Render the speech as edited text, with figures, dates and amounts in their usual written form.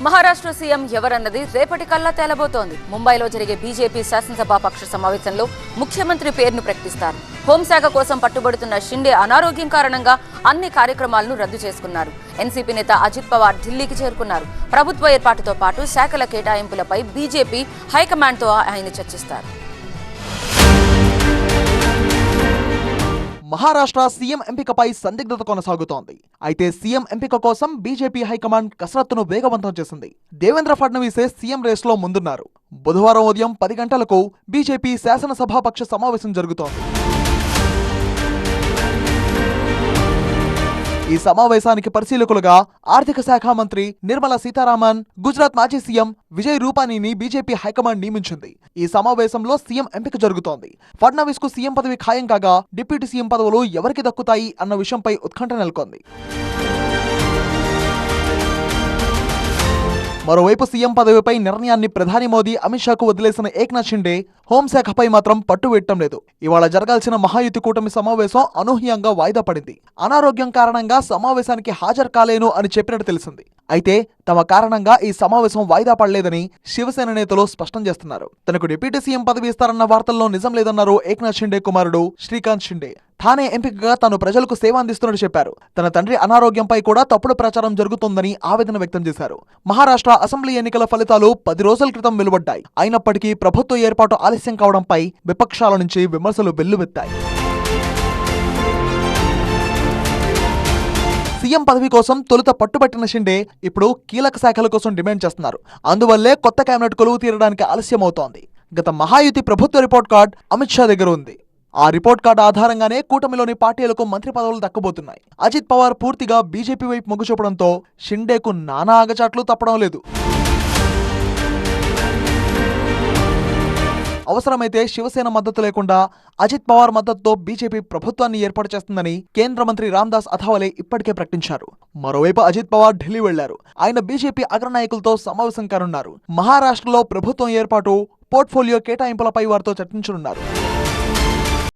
Maharashtra CM ఎవరన్నది రేపటి కల్లా తేలబోతోంది. ముంబైలో జరిగే బీజేపీ శాసనసభాపక్ష సమావేశంలో ముఖ్యమంత్రి పేరును ప్రకటిస్తారు. హోంశాఖ కోసం పట్టుబడుతున్న షిండే అనారోగ్యం కారణంగా అన్ని కార్యక్రమాలను రద్దు చేసుకున్నారు. ఎన్సీపీ నేత అజిత్ పవార్ ఢిల్లీకి చేరుకున్నారు. ప్రభుత్వ ఏర్పాటుతో పాటు శాఖల కేటాయింపులపై బీజేపీ హైకమాండ్తో ఆయన చర్చిస్తారు. మహారాష్ట్ర సీఎం ఎంపికపై సందిగ్ధత కొనసాగుతోంది. అయితే సీఎం ఎంపిక కోసం బీజేపీ హైకమాండ్ కసరత్తును వేగవంతం చేసింది. దేవేంద్ర ఫడ్నవీసే సీఎం రేసులో ముందున్నారు. బుధవారం ఉదయం 10 గంటలకు బీజేపీ శాసనసభాపక్ష సమావేశం జరుగుతోంది. ఈ సమావేశానికి పరిశీలకులుగా ఆర్థిక శాఖ మంత్రి నిర్మలా సీతారామన్, గుజరాత్ మాజీ సీఎం విజయ్ రూపానీని బీజేపీ హైకమాండ్ నియమించింది. ఈ సమావేశంలో సీఎం ఎంపిక జరుగుతోంది. ఫడ్నవీస్ కు సీఎం పదవి ఖాయం కాగా డిప్యూటీ సీఎం పదవులు ఎవరికి దక్కుతాయి అన్న విషయంపై ఉత్కంఠ నెలకొంది. మరోవైపు సీఎం పదవిపై నిర్ణయాన్ని ప్రధాని మోదీ, అమిత్ షాకు వదిలేసిన ఏక్నాథ్ షిండే హోంశాఖపై మాత్రం పట్టు వేయటం లేదు. ఇవాళ జరగాల్సిన మహాయుతి కూటమి సమావేశం అనూహ్యంగా వాయిదా పడింది. అనారోగ్యం కారణంగా సమావేశానికి హాజరు కాలేను అని చెప్పినట్టు తెలిసింది. అయితే తమ కారణంగా ఈ సమావేశం వాయిదా పడలేదని శివసేన నేతలు స్పష్టం చేస్తున్నారు. తనకు డిప్యూటీ సీఎం పదవి ఇస్తారన్న వార్తల్లో నిజం లేదన్నారు ఏక్నాథ్ షిండే కుమారుడు శ్రీకాంత్ షిండే. తానే ఎంపికగా తాను ప్రజలకు సేవ అందిస్తున్నట్టు చెప్పారు. తన తండ్రి అనారోగ్యంపై కూడా తప్పుడు ప్రచారం జరుగుతోందని ఆవేదన వ్యక్తం చేశారు. మహారాష్ట్ర అసెంబ్లీ ఎన్నికల ఫలితాలు 10 రోజుల క్రితం వెలువడ్డాయి. అయినప్పటికీ ప్రభుత్వ ఏర్పాటు ఆలస్యం కావడంపై విపక్షాల నుంచి విమర్శలు వెల్లువెత్తాయి. సీఎం పదవి కోసం తొలుత పట్టుబట్టిన షిండే ఇప్పుడు కీలక శాఖల కోసం డిమాండ్ చేస్తున్నారు. అందువల్లే కొత్త కేబినెట్ కొలువు తీరడానికి ఆలస్యమవుతోంది. గత మహాయుతి ప్రభుత్వ రిపోర్ట్ కార్డ్ అమిత్ షా దగ్గర ఉంది. ఆ రిపోర్ట్ కార్డు ఆధారంగానే కూటమిలోని పార్టీలకు మంత్రి పదవులు దక్కబోతున్నాయి. అజిత్ పవార్ పూర్తిగా బీజేపీ వైపు మొగ్గు చూపడంతో షిండేకు నానా ఆగచాట్లు తప్పడం లేదు. అవసరమైతే శివసేన మద్దతు లేకుండా అజిత్ పవార్ మద్దతుతో బీజేపీ ప్రభుత్వాన్ని ఏర్పాటు చేస్తుందని కేంద్ర మంత్రి రామ్దాస్ అథవాలే ఇప్పటికే ప్రకటించారు. మరోవైపు అజిత్ పవార్ ఢిల్లీ వెళ్లారు. ఆయన బీజేపీ అగ్రనాయకులతో సమావేశం కానున్నారు. మహారాష్ట్రలో ప్రభుత్వం ఏర్పాటు, పోర్ట్ఫోలియో కేటాయింపులపై వారితో చర్చించనున్నారు.